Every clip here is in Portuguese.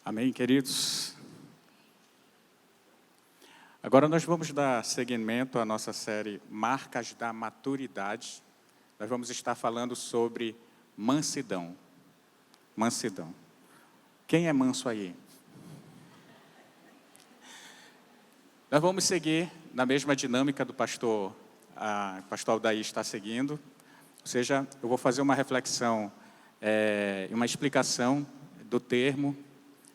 Amém, queridos? Agora nós vamos dar seguimento à nossa série Marcas da Maturidade. Nós vamos estar falando sobre mansidão. Mansidão. Quem é manso aí? Nós vamos seguir na mesma dinâmica do pastor Aldair está seguindo. Ou seja, eu vou fazer uma reflexão, uma explicação do termo,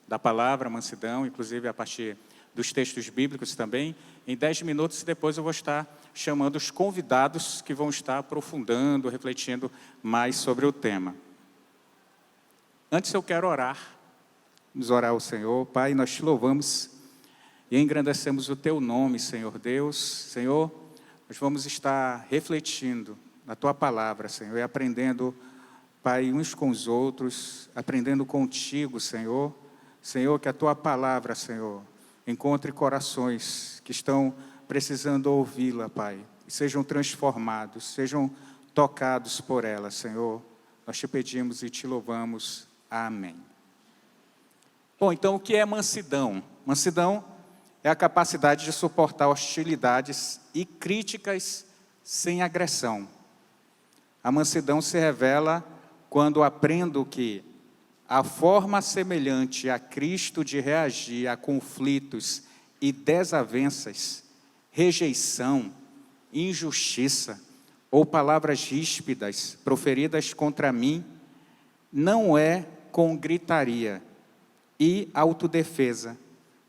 da palavra mansidão, inclusive a partir dos textos bíblicos também, em 10 minutos, e depois eu vou estar chamando os convidados que vão estar aprofundando, refletindo mais sobre o tema. Antes eu quero orar, vamos orar ao Senhor. Pai, nós te louvamos e engrandecemos o teu nome, Senhor Deus. Senhor, nós vamos estar refletindo na tua palavra, Senhor, e aprendendo, Pai, uns com os outros, aprendendo contigo, Senhor. Senhor, que a tua palavra, Senhor, encontre corações que estão precisando ouvi-la, Pai, e sejam transformados, sejam tocados por ela, Senhor. Nós te pedimos e te louvamos. Amém. Bom, então o que é mansidão? Mansidão é a capacidade de suportar hostilidades e críticas sem agressão. A mansidão se revela quando aprendo que a forma semelhante a Cristo de reagir a conflitos e desavenças, rejeição, injustiça ou palavras ríspidas proferidas contra mim, não é com gritaria e autodefesa,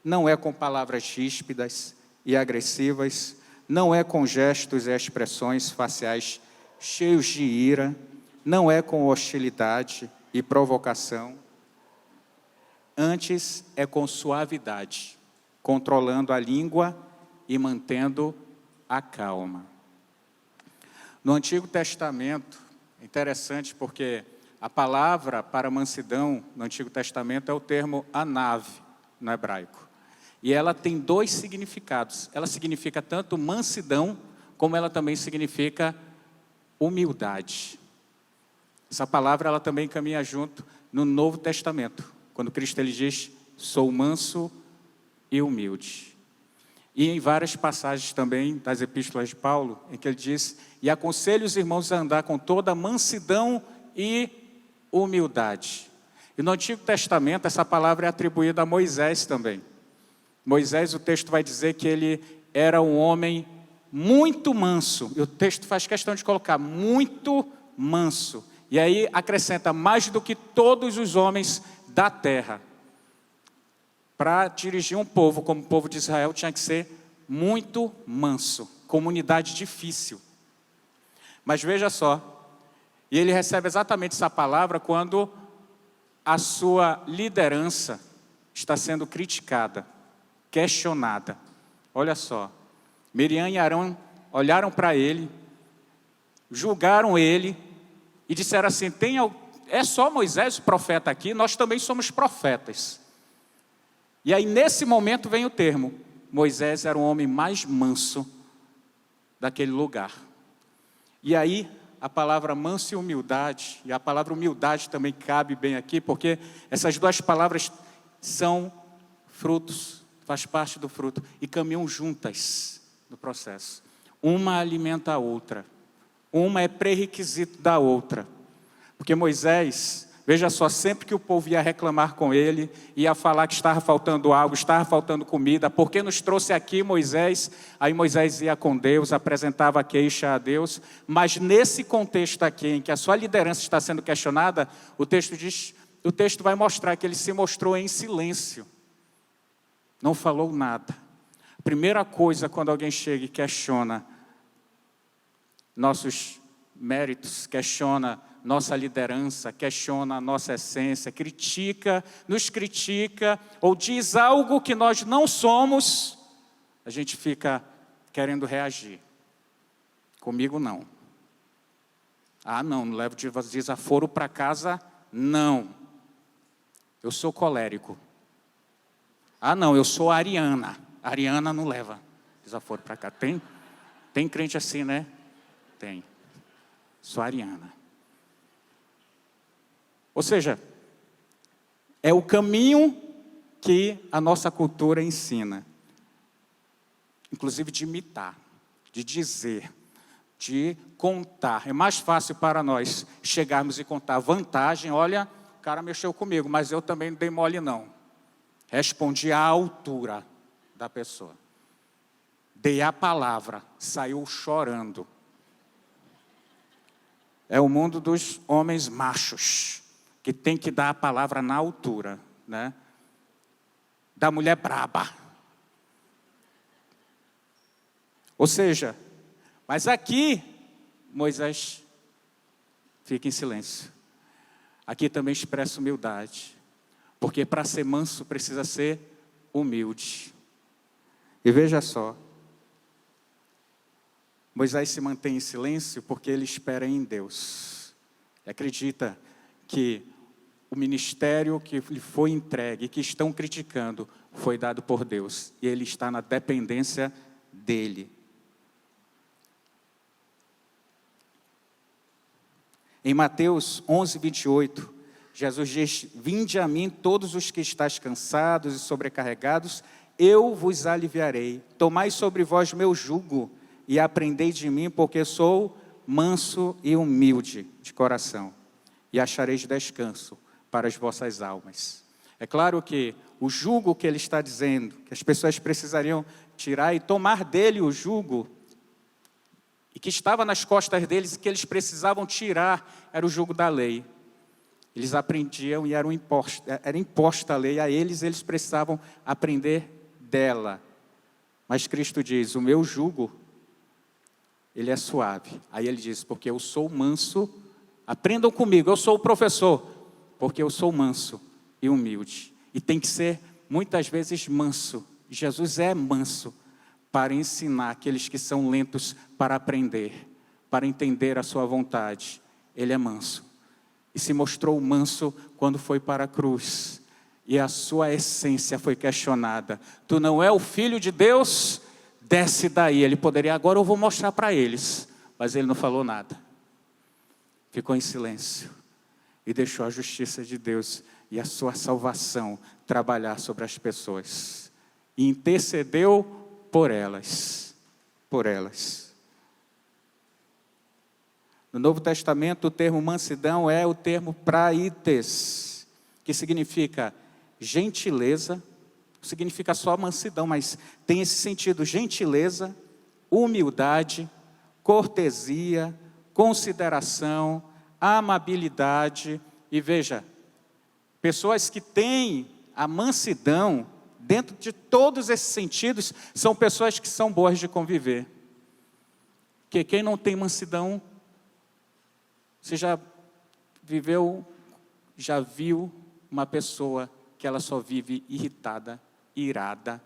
não é com palavras ríspidas e agressivas, não é com gestos e expressões faciais cheios de ira, não é com hostilidade e provocação, antes é com suavidade, controlando a língua e mantendo a calma. No Antigo Testamento, é interessante porque a palavra para mansidão no Antigo Testamento é o termo anav, no hebraico. E ela tem dois significados. Ela significa tanto mansidão, como ela também significa humildade. Essa palavra ela também caminha junto no Novo Testamento, quando Cristo ele diz, sou manso e humilde. E em várias passagens também das epístolas de Paulo, em que ele diz, e aconselho os irmãos a andar com toda mansidão e humildade. E no Antigo Testamento essa palavra é atribuída a Moisés também. Moisés, o texto vai dizer que ele era um homem muito manso, e o texto faz questão de colocar muito manso. E aí acrescenta mais do que todos os homens da terra. Para dirigir um povo como o povo de Israel tinha que ser muito manso, comunidade difícil. Mas veja só, e ele recebe exatamente essa palavra quando a sua liderança está sendo criticada, questionada. Olha só, Miriam e Arão olharam para ele, julgaram ele, e disseram assim, é só Moisés o profeta aqui, nós também somos profetas. E aí nesse momento vem o termo, Moisés era o homem mais manso daquele lugar. E aí a palavra manso e humildade, e a palavra humildade também cabe bem aqui, porque essas duas palavras são frutos, faz parte do fruto, e caminham juntas no processo. Uma alimenta a outra. Uma é pré-requisito da outra. Porque Moisés, veja só, sempre que o povo ia reclamar com ele, ia falar que estava faltando algo, estava faltando comida, por que nos trouxe aqui Moisés? Aí Moisés ia com Deus, apresentava a queixa a Deus, mas nesse contexto aqui, em que a sua liderança está sendo questionada, o texto vai mostrar que ele se mostrou em silêncio. Não falou nada. A primeira coisa quando alguém chega e questiona nossos méritos, questiona nossa liderança, questiona a nossa essência, nos critica, ou diz algo que nós não somos, a gente fica querendo reagir. Comigo não. Ah, não levo desaforo para casa, não. Eu sou colérico. Ah, não, eu sou ariana. Ariana não leva desaforo para cá. Tem crente assim, né? Tem. Sou ariana. Ou seja, é o caminho que a nossa cultura ensina. Inclusive de imitar, de dizer, de contar. É mais fácil para nós chegarmos e contar vantagem. Olha, o cara mexeu comigo, mas eu também não dei mole não. Respondi à altura da pessoa. Dei a palavra, saiu chorando. É o mundo dos homens machos, que tem que dar a palavra na altura, né? Da mulher braba. Ou seja, mas aqui, Moisés fica em silêncio. Aqui também expressa humildade, porque para ser manso precisa ser humilde. E veja só, Moisés se mantém em silêncio porque ele espera em Deus. Acredita que o ministério que lhe foi entregue, que estão criticando, foi dado por Deus. E ele está na dependência dele. Em Mateus 11, 28, Jesus diz: vinde a mim todos os que estáis cansados e sobrecarregados, eu vos aliviarei. Tomai sobre vós meu jugo e aprendei de mim, porque sou manso e humilde de coração, e achareis descanso para as vossas almas. É claro que o jugo que ele está dizendo, que as pessoas precisariam tirar e tomar dele o jugo, e que estava nas costas deles, e que eles precisavam tirar, era o jugo da lei. Eles aprendiam e era imposta a lei a eles, eles precisavam aprender dela. Mas Cristo diz: o meu jugo, ele é suave. Aí ele diz: porque eu sou manso, aprendam comigo, eu sou o professor, porque eu sou manso e humilde. E tem que ser, muitas vezes, manso. Jesus é manso para ensinar aqueles que são lentos para aprender, para entender a sua vontade. Ele é manso. E se mostrou manso quando foi para a cruz. E a sua essência foi questionada. Tu não é o Filho de Deus? Desce daí. Ele poderia, agora eu vou mostrar para eles. Mas ele não falou nada. Ficou em silêncio. E deixou a justiça de Deus e a sua salvação trabalhar sobre as pessoas. E intercedeu por elas. Por elas. No Novo Testamento, o termo mansidão é o termo praites, que significa gentileza, não significa só mansidão, mas tem esse sentido: gentileza, humildade, cortesia, consideração, amabilidade. E veja, pessoas que têm a mansidão, dentro de todos esses sentidos, são pessoas que são boas de conviver. Porque quem não tem mansidão, você já viveu, já viu uma pessoa que ela só vive irritada, irada?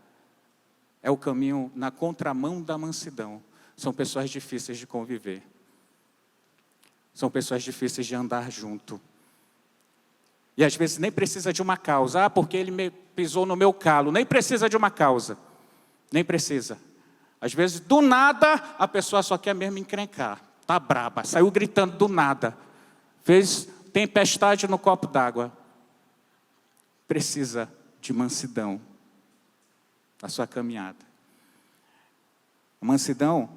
É o caminho na contramão da mansidão. São pessoas difíceis de conviver. São pessoas difíceis de andar junto. E às vezes nem precisa de uma causa. Ah, porque ele me pisou no meu calo. Nem precisa de uma causa. Nem precisa. Às vezes, do nada, a pessoa só quer mesmo encrencar. Está braba, saiu gritando do nada. Fez tempestade no copo d'água. Precisa de mansidão na sua caminhada. A mansidão,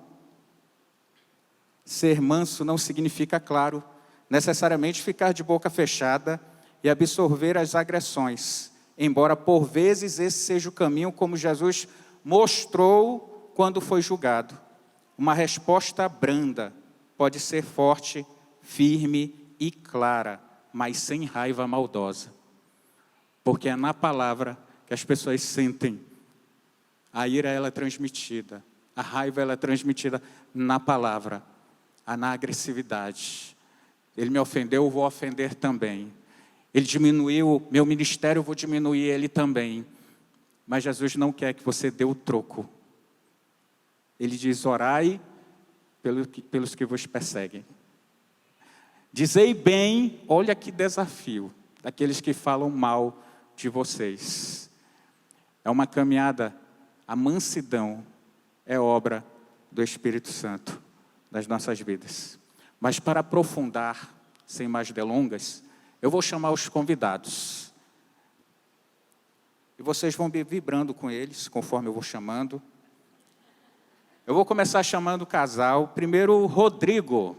ser manso não significa, claro, necessariamente ficar de boca fechada e absorver as agressões. Embora por vezes esse seja o caminho, como Jesus mostrou quando foi julgado. Uma resposta branda pode ser forte, firme e clara, mas sem raiva maldosa. Porque é na palavra que as pessoas sentem. A ira ela é transmitida, a raiva ela é transmitida na palavra, na agressividade. Ele me ofendeu, eu vou ofender também. Ele diminuiu meu ministério, eu vou diminuir ele também. Mas Jesus não quer que você dê o troco. Ele diz: orai pelos que vos perseguem. Dizei bem, olha que desafio, daqueles que falam mal de vocês. É uma caminhada, a mansidão é obra do Espírito Santo nas nossas vidas. Mas para aprofundar, sem mais delongas, eu vou chamar os convidados. E vocês vão me vibrando com eles, conforme eu vou chamando. Eu vou começar chamando o casal. Primeiro, o Rodrigo.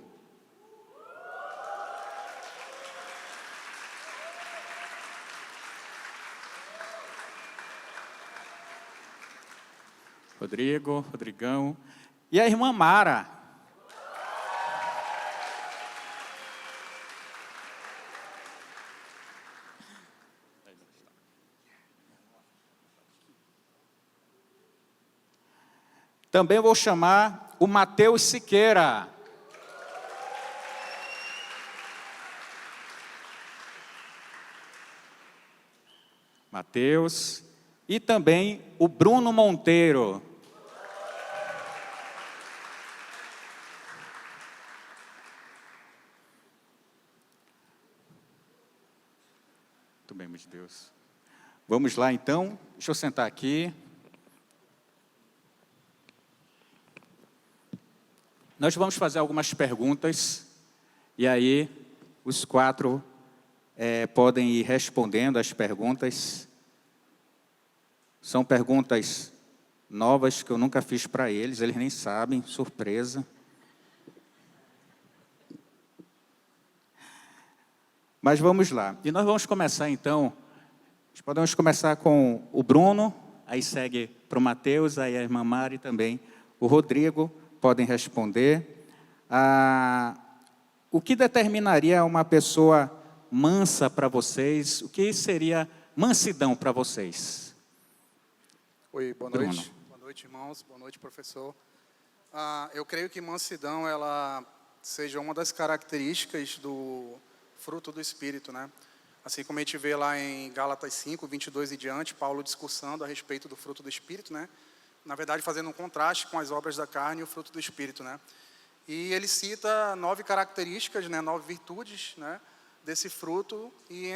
Rodrigão. E a irmã Mara. Também vou chamar o Mateus Siqueira. Mateus. E também o Bruno Monteiro. Muito bem, meu Deus. Vamos lá, então. Deixa eu sentar aqui. Nós vamos fazer algumas perguntas. E aí, os quatro podem ir respondendo as perguntas. São perguntas novas que eu nunca fiz para eles. Eles nem sabem, surpresa. Mas vamos lá. E nós vamos começar, então. Podemos começar com o Bruno, aí segue para o Mateus, aí a irmã Mari também. O Rodrigo, podem responder. O que determinaria uma pessoa mansa para vocês? O que seria mansidão para vocês? Oi, boa Bruno. noite. Boa noite, irmãos. Boa noite, professor. Eu creio que mansidão, ela seja uma das características do fruto do Espírito, né? Assim como a gente vê lá em Gálatas 5, 22 e diante, Paulo discursando a respeito do fruto do Espírito, né? Na verdade, fazendo um contraste com as obras da carne e o fruto do Espírito, né? E ele cita 9 características, né? 9 virtudes, né? Desse fruto, e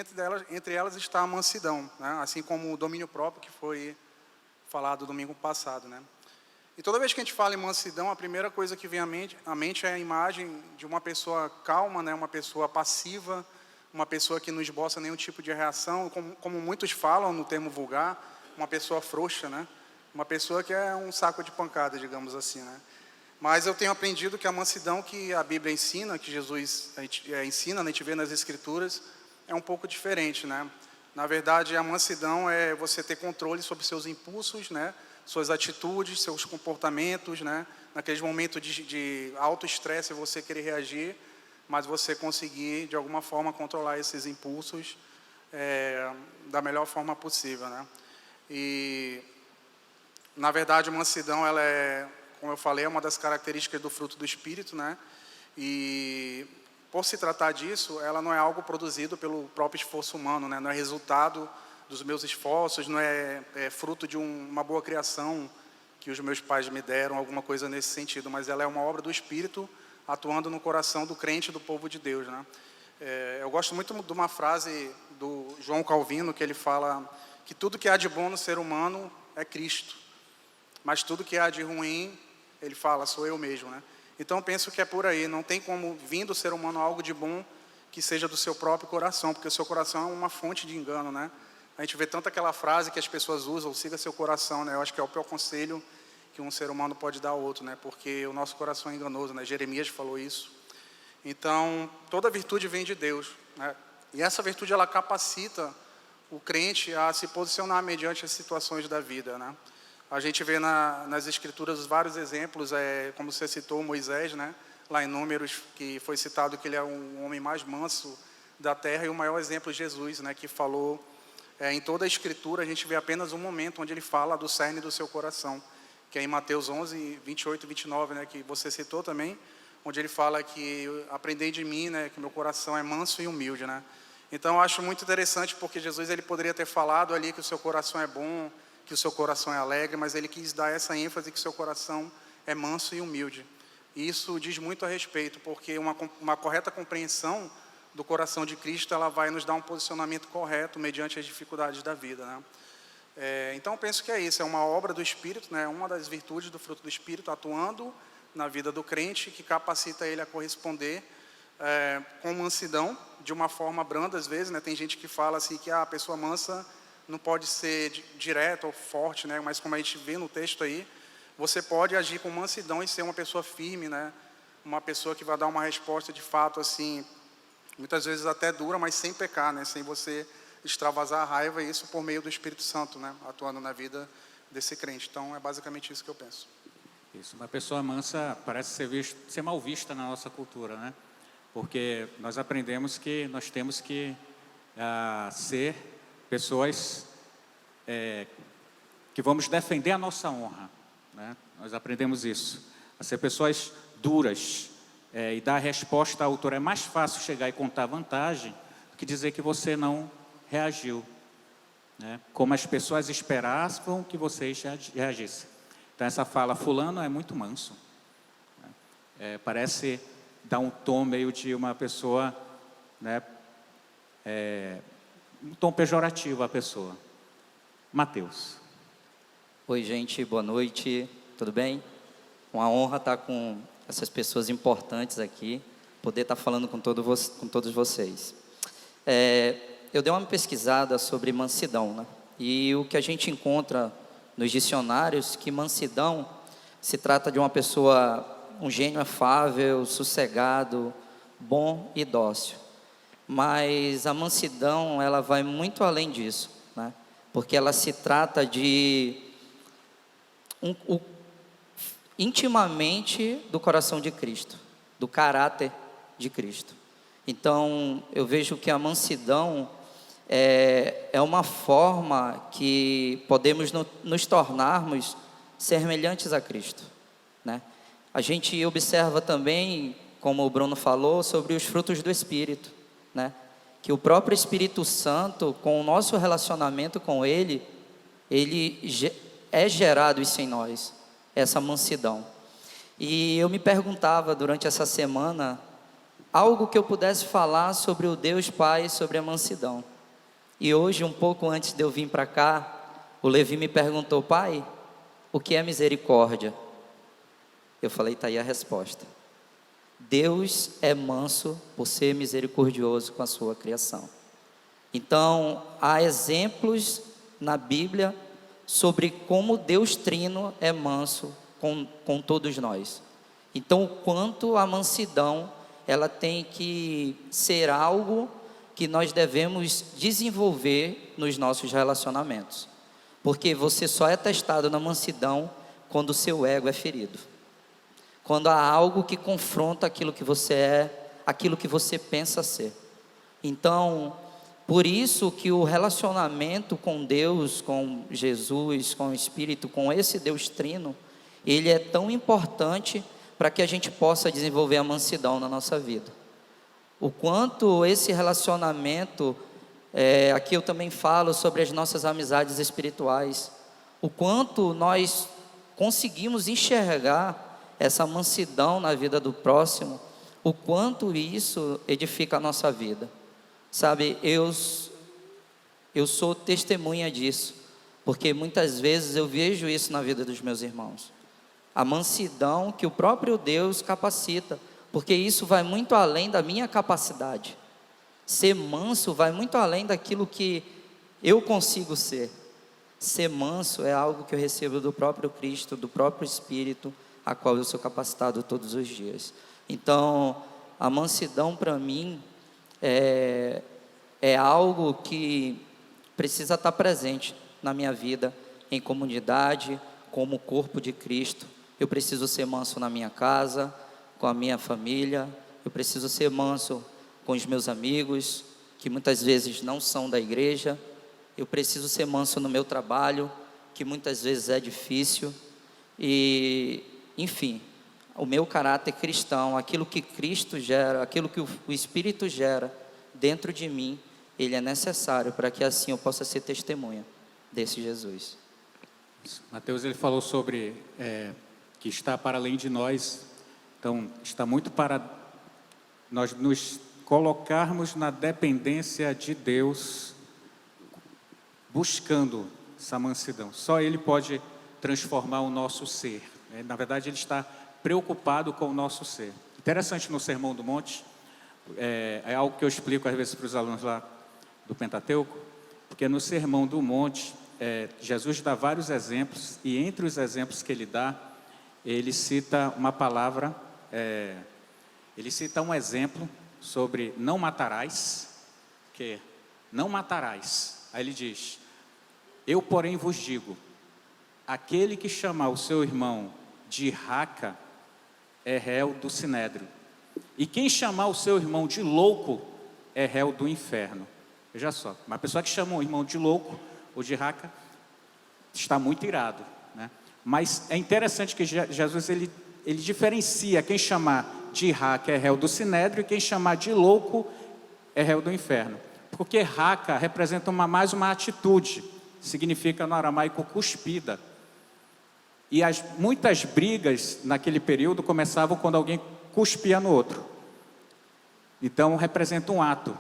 entre elas está a mansidão, né? Assim como o domínio próprio, que foi falado domingo passado, né? E toda vez que a gente fala em mansidão, a primeira coisa que vem à mente é a imagem de uma pessoa calma, né? Uma pessoa passiva, uma pessoa que não esboça nenhum tipo de reação, como muitos falam no termo vulgar, uma pessoa frouxa, né? Uma pessoa que é um saco de pancada, digamos assim, né? Mas eu tenho aprendido que a mansidão que a Bíblia ensina, que Jesus ensina, a gente vê nas Escrituras, é um pouco diferente, né? Na verdade, a mansidão é você ter controle sobre seus impulsos, né? Suas atitudes, seus comportamentos, né? Naqueles momentos de alto estresse, você querer reagir, mas você conseguir, de alguma forma, controlar esses impulsos da melhor forma possível, né? E, na verdade, a mansidão, ela é, como eu falei, é uma das características do fruto do Espírito, né? E, por se tratar disso, ela não é algo produzido pelo próprio esforço humano, né? Não é resultado dos meus esforços, não é fruto de uma boa criação que os meus pais me deram, alguma coisa nesse sentido, mas ela é uma obra do Espírito atuando no coração do crente, do povo de Deus, né? Eu gosto muito de uma frase do João Calvino, que ele fala que tudo que há de bom no ser humano é Cristo, mas tudo que há de ruim, ele fala, sou eu mesmo, né? Então, eu penso que é por aí, não tem como vir do ser humano algo de bom que seja do seu próprio coração, porque o seu coração é uma fonte de engano, né? A gente vê tanto aquela frase que as pessoas usam, siga seu coração, né? Eu acho que é o pior conselho que um ser humano pode dar ao outro, né? Porque o nosso coração é enganoso, né? Jeremias falou isso. Então, toda virtude vem de Deus, né? E essa virtude, ela capacita o crente a se posicionar mediante as situações da vida, né? A gente vê nas Escrituras vários exemplos, como você citou, Moisés, né? Lá em Números, que foi citado que ele é um homem mais manso da terra, e o maior exemplo é Jesus, né? Que falou, em toda a Escritura, a gente vê apenas um momento onde ele fala do cerne do seu coração, que é em Mateus 11, 28 e 29, né? Que você citou também, onde ele fala que aprendei de mim, né? Que meu coração é manso e humilde, né? Então, eu acho muito interessante, porque Jesus, ele poderia ter falado ali que o seu coração é bom, que o seu coração é alegre, mas ele quis dar essa ênfase que o seu coração é manso e humilde. E isso diz muito a respeito, porque uma correta compreensão do coração de Cristo, ela vai nos dar um posicionamento correto mediante as dificuldades da vida, né? Então, eu penso que é isso, é uma obra do Espírito, né? Uma das virtudes do fruto do Espírito atuando na vida do crente, que capacita ele a corresponder com mansidão, de uma forma branda às vezes, né? Tem gente que fala assim que a pessoa mansa não pode ser direta ou forte, né? Mas como a gente vê no texto aí, você pode agir com mansidão e ser uma pessoa firme, né? Uma pessoa que vai dar uma resposta de fato assim, muitas vezes até dura, mas sem pecar, né? Sem você extravasar a raiva, e isso por meio do Espírito Santo, né? Atuando na vida desse crente. Então é basicamente isso que eu penso. Isso, uma pessoa mansa parece ser mal vista na nossa cultura, né? Porque nós aprendemos que nós temos que ser pessoas que vamos defender a nossa honra, né? Nós aprendemos isso, a ser pessoas duras e dar a resposta à altura. É mais fácil chegar e contar vantagem do que dizer que você não reagiu, né? Como as pessoas esperavam que vocês reagissem. Então essa fala, fulano é muito manso, né? Parece dar um tom meio de uma pessoa, né? Um tom pejorativo à pessoa. Mateus. Oi, gente, boa noite, tudo bem? Uma honra estar com essas pessoas importantes aqui, poder estar falando com todos vocês. Eu dei uma pesquisada sobre mansidão, né? E o que a gente encontra nos dicionários, que mansidão se trata de uma pessoa, um gênio afável, sossegado, bom e dócil. Mas a mansidão, ela vai muito além disso, né? Porque ela se trata de intimamente do coração de Cristo, do caráter de Cristo. Então, eu vejo que a mansidão é uma forma que podemos nos tornarmos semelhantes a Cristo, né? A gente observa também, como o Bruno falou, sobre os frutos do Espírito, né? Que o próprio Espírito Santo, com o nosso relacionamento com Ele é gerado isso em nós, essa mansidão. E eu me perguntava durante essa semana, algo que eu pudesse falar sobre o Deus Pai, sobre a mansidão. E hoje, um pouco antes de eu vir para cá, o Levi me perguntou: pai, o que é misericórdia? Eu falei, está aí a resposta. Deus é manso por ser misericordioso com a sua criação. Então, há exemplos na Bíblia sobre como Deus Trino é manso com todos nós. Então, o quanto a mansidão, ela tem que ser algo que nós devemos desenvolver nos nossos relacionamentos. Porque você só é testado na mansidão quando o seu ego é ferido. Quando há algo que confronta aquilo que você é, aquilo que você pensa ser. Então, por isso que o relacionamento com Deus, com Jesus, com o Espírito, com esse Deus Trino, ele é tão importante para que a gente possa desenvolver a mansidão na nossa vida. O quanto esse relacionamento, aqui eu também falo sobre as nossas amizades espirituais, o quanto nós conseguimos enxergar essa mansidão na vida do próximo, o quanto isso edifica a nossa vida. Sabe, eu sou testemunha disso, porque muitas vezes eu vejo isso na vida dos meus irmãos. A mansidão que o próprio Deus capacita, porque isso vai muito além da minha capacidade. Ser manso vai muito além daquilo que eu consigo ser. Ser manso é algo que eu recebo do próprio Cristo, do próprio Espírito, a qual eu sou capacitado todos os dias. Então, a mansidão para mim é algo que precisa estar presente na minha vida, em comunidade, como corpo de Cristo. Eu preciso ser manso na minha casa, com a minha família. Eu preciso ser manso com os meus amigos, que muitas vezes não são da igreja. Eu preciso ser manso no meu trabalho, que muitas vezes é difícil. E, enfim, o meu caráter cristão, aquilo que Cristo gera, aquilo que o Espírito gera dentro de mim, ele é necessário para que assim eu possa ser testemunha desse Jesus. Mateus, ele falou sobre que está para além de nós. Então, está muito para nós nos colocarmos na dependência de Deus, buscando essa mansidão. Só Ele pode transformar o nosso ser. Na verdade, Ele está preocupado com o nosso ser. Interessante, no Sermão do Monte, É algo que eu explico às vezes para os alunos lá do Pentateuco, porque no Sermão do Monte, Jesus dá vários exemplos, e entre os exemplos que ele dá, ele cita uma palavra, ele cita um exemplo sobre não matarás, que não matarás. Aí ele diz: eu, porém, vos digo, aquele que chamar o seu irmão de raca é réu do sinédrio, e quem chamar o seu irmão de louco é réu do inferno. Veja só, uma pessoa que chama o irmão de louco ou de raca está muito irado, né? Mas é interessante que Jesus ele diferencia: quem chamar de raca é réu do sinédrio, e quem chamar de louco é réu do inferno. Porque raca representa mais uma atitude, significa no aramaico cuspida. E muitas brigas naquele período começavam quando alguém cuspia no outro. Então representa um ato,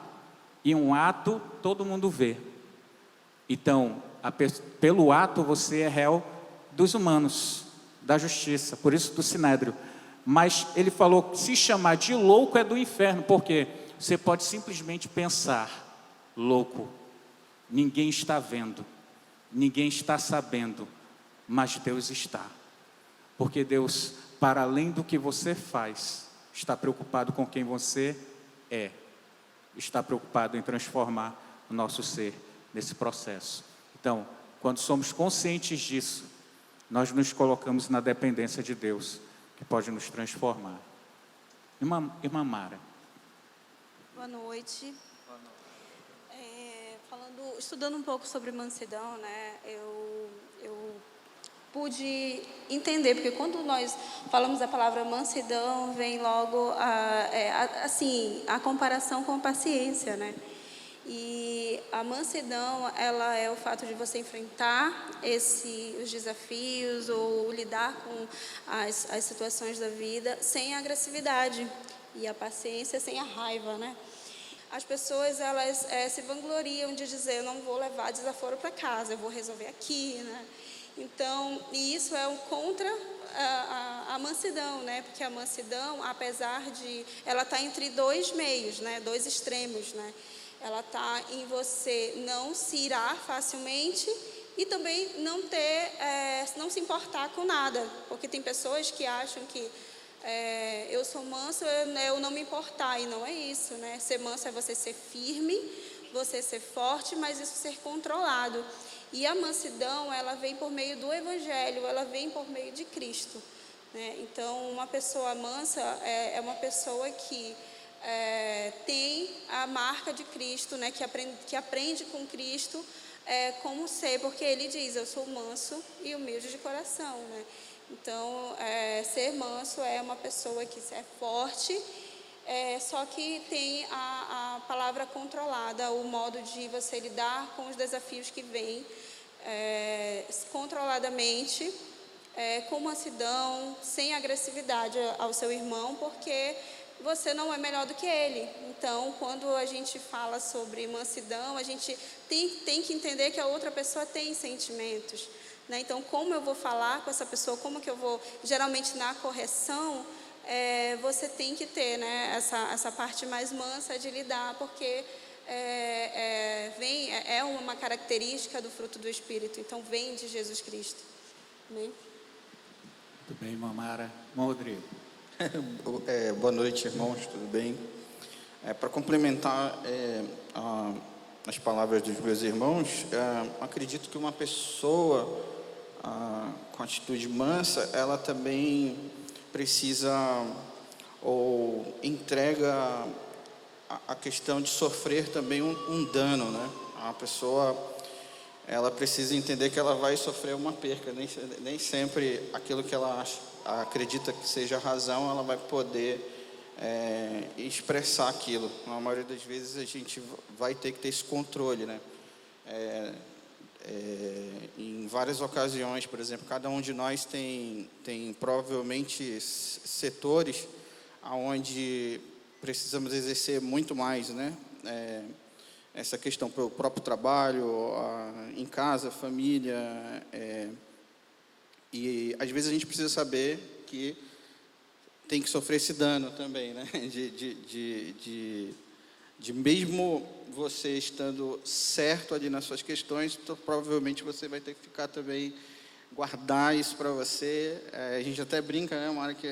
e um ato todo mundo vê. Então, pelo ato você é réu dos humanos, da justiça, por isso do sinédrio. Mas ele falou que se chamar de louco é do inferno, porque você pode simplesmente pensar: louco, ninguém está vendo, ninguém está sabendo, mas Deus está. Porque Deus, para além do que você faz, está preocupado com quem você é, está preocupado em transformar o nosso ser nesse processo. Então, quando somos conscientes disso, nós nos colocamos na dependência de Deus, que pode nos transformar. Irmã Mara. Boa noite. Estudando um pouco sobre mansidão, né, eu pude entender, porque quando nós falamos a palavra mansidão, vem logo a comparação com paciência, né? E a mansidão, ela é o fato de você enfrentar os desafios ou lidar com as situações da vida sem agressividade, e a paciência sem a raiva, né? As pessoas, elas se vangloriam de dizer: eu não vou levar desaforo para casa, eu vou resolver aqui, né? Então, e isso é contra a mansidão, né? Porque a mansidão, apesar de... ela está entre dois meios, né? Dois extremos, né? Ela está em você não se irar facilmente e também não se importar com nada. Porque tem pessoas que acham que eu sou manso, eu não me importar, e não é isso, né? Ser manso é você ser firme, você ser forte, mas isso ser controlado. E a mansidão, ela vem por meio do Evangelho, ela vem por meio de Cristo, né? Então, uma pessoa mansa é uma pessoa que tem a marca de Cristo, né? Que aprende com Cristo como ser, porque ele diz: eu sou manso e humilde de coração, né? Então, ser manso é uma pessoa que é forte, só que tem a palavra controlada, o modo de você lidar com os desafios que vêm controladamente, com mansidão, sem agressividade ao seu irmão, porque você não é melhor do que ele. Então, quando a gente fala sobre mansidão, a gente tem que entender que a outra pessoa tem sentimentos, né? Então, como eu vou falar com essa pessoa, como que eu vou... Geralmente, na correção, você tem que ter, né, essa parte mais mansa de lidar, porque é uma característica do fruto do Espírito. Então, vem de Jesus Cristo. Amém? Muito bem, irmã Mara. Irmão Rodrigo. Boa noite, irmãos, tudo bem? Para complementar as palavras dos meus irmãos, acredito que uma pessoa com atitude mansa, ela também precisa ou entrega a questão de sofrer também um dano, né? A pessoa, ela precisa entender que ela vai sofrer uma perca, nem sempre aquilo que ela acredita que seja a razão, ela vai poder expressar aquilo. Na maioria das vezes a gente vai ter que ter esse controle, né? Em várias ocasiões, por exemplo, cada um de nós tem provavelmente setores onde precisamos exercer muito mais, né? Essa questão pelo próprio trabalho, em casa, família, e às vezes a gente precisa saber que tem que sofrer esse dano também, né? De mesmo você estando certo ali nas suas questões, então, provavelmente você vai ter que ficar também, guardar isso para você. A gente até brinca, né? Uma hora que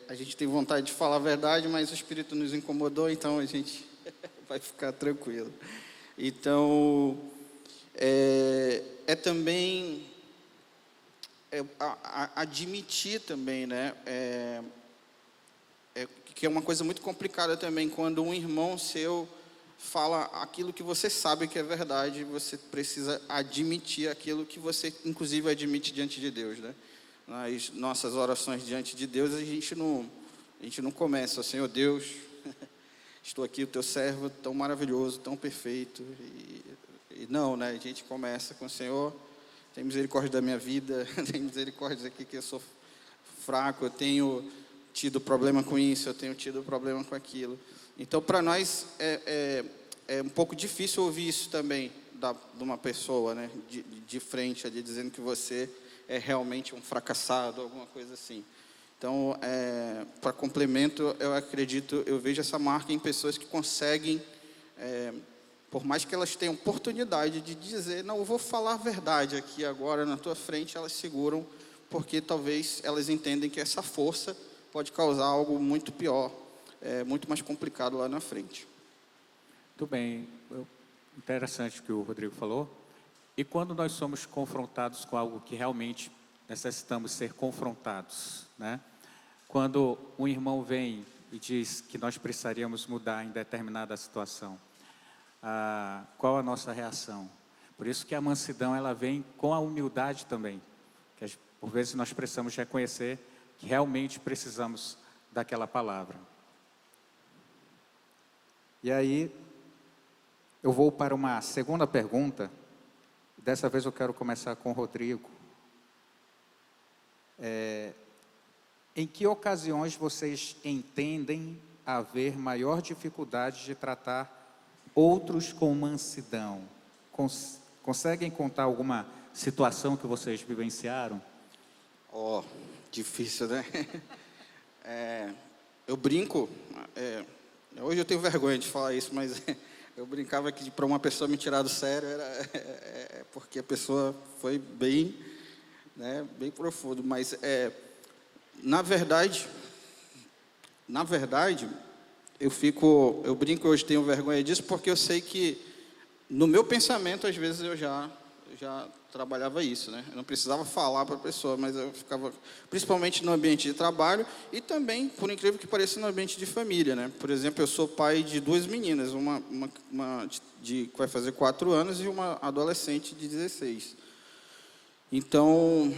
a gente tem vontade de falar a verdade, mas o Espírito nos incomodou, então a gente vai ficar tranquilo. Então, também admitir também, né? Que é uma coisa muito complicada também, quando um irmão seu fala aquilo que você sabe que é verdade, você precisa admitir aquilo que você, inclusive, admite diante de Deus, né? Nas nossas orações diante de Deus, a gente não começa, Senhor Deus, estou aqui, o teu servo, tão maravilhoso, tão perfeito, e não, né? A gente começa com o Senhor, tem misericórdia da minha vida, tem misericórdia aqui que eu sou fraco, eu tenho tido problema com isso, eu tenho tido problema com aquilo. Então, para nós, é um pouco difícil ouvir isso também de uma pessoa, né? De frente, ali, dizendo que você é realmente um fracassado, alguma coisa assim. Então, para complemento, eu acredito, eu vejo essa marca em pessoas que conseguem, por mais que elas tenham oportunidade de dizer, não, eu vou falar a verdade aqui agora na tua frente, elas seguram, porque talvez elas entendem que essa força pode causar algo muito pior, muito mais complicado lá na frente. Muito bem, interessante o que o Rodrigo falou. E quando nós somos confrontados com algo que realmente necessitamos ser confrontados, né? Quando um irmão vem e diz que nós precisaríamos mudar em determinada situação, qual a nossa reação? Por isso que a mansidão, ela vem com a humildade também, que por vezes nós precisamos reconhecer que realmente precisamos daquela palavra. E aí, eu vou para uma segunda pergunta. Dessa vez eu quero começar com o Rodrigo. Em que ocasiões vocês entendem haver maior dificuldade de tratar outros com mansidão? Conseguem contar alguma situação que vocês vivenciaram? Difícil, né? Eu brinco, hoje eu tenho vergonha de falar isso, mas eu brincava que para uma pessoa me tirar do sério era porque a pessoa foi bem, né, bem profundo. Mas na verdade, eu brinco, hoje tenho vergonha disso, porque eu sei que no meu pensamento às vezes eu já trabalhava isso, né? Eu não precisava falar para a pessoa, mas eu ficava, principalmente no ambiente de trabalho e também, por incrível que pareça, no ambiente de família, né? Por exemplo, eu sou pai de 2 meninas, uma que vai fazer 4 anos e uma adolescente de 16. Então,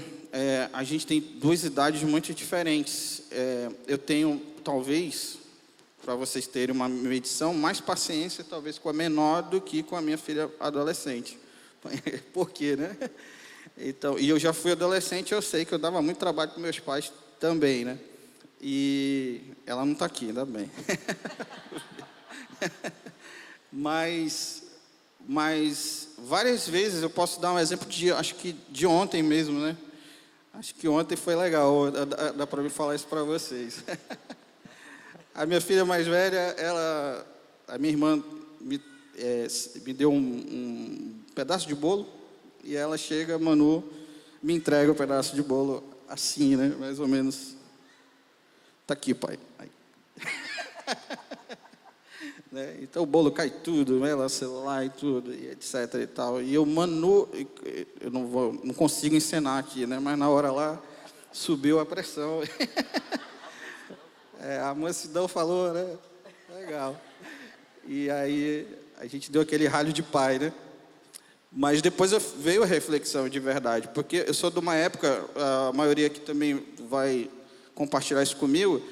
a gente tem 2 idades muito diferentes. Eu tenho, talvez, para vocês terem uma medição, mais paciência, talvez, com a menor do que com a minha filha adolescente. Por quê, né? Então, e eu já fui adolescente, eu sei que eu dava muito trabalho para meus pais também, né? E ela não está aqui, ainda bem. Mas várias vezes eu posso dar um exemplo acho que de ontem mesmo, né? Acho que ontem foi legal, dá para me falar isso para vocês. A minha filha mais velha, a minha irmã me deu um pedaço de bolo, e ela chega, Manu, me entrega o pedaço de bolo assim, né? Mais ou menos. Tá aqui, pai. Né? Então o bolo cai tudo, né? Ela celular e tudo, e etc e tal. E eu, Manu, eu não consigo encenar aqui, né? Mas na hora lá subiu a pressão. A mansidão falou, né? Legal. E aí a gente deu aquele ralho de pai, né? Mas depois veio a reflexão de verdade, porque eu sou de uma época, a maioria aqui também vai compartilhar isso comigo,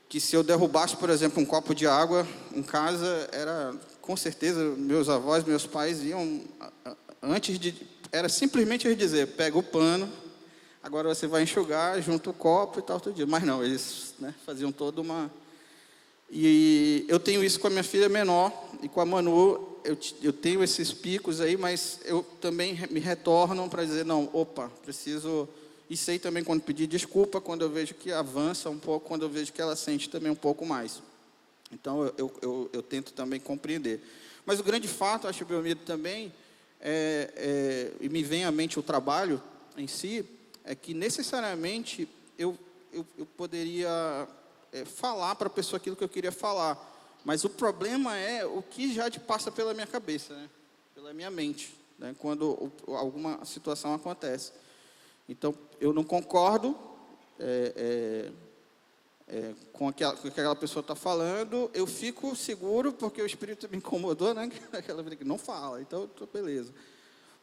que se eu derrubasse, por exemplo, um copo de água em casa, com certeza, meus avós, meus pais iam, era simplesmente eles dizer, pega o pano, agora você vai enxugar, junta o copo e tal, tudo dia. Mas não, eles, né, faziam toda uma... E eu tenho isso com a minha filha menor, e com a Manu, eu tenho esses picos aí, mas eu também me retorno para dizer, não, opa, preciso e sei também quando pedir desculpa, quando eu vejo que avança um pouco, quando eu vejo que ela sente também um pouco mais. Então, eu tento também compreender. Mas o grande fato, acho, Belmiro, também, e me vem à mente o trabalho em si, é que necessariamente eu poderia falar para a pessoa aquilo que eu queria falar. Mas o problema é o que já passa pela minha cabeça, né? Pela minha mente, né? Quando alguma situação acontece. Então, eu não concordo com aquela pessoa está falando, eu fico seguro porque o Espírito me incomodou, né? Aquela vida que não fala, então beleza.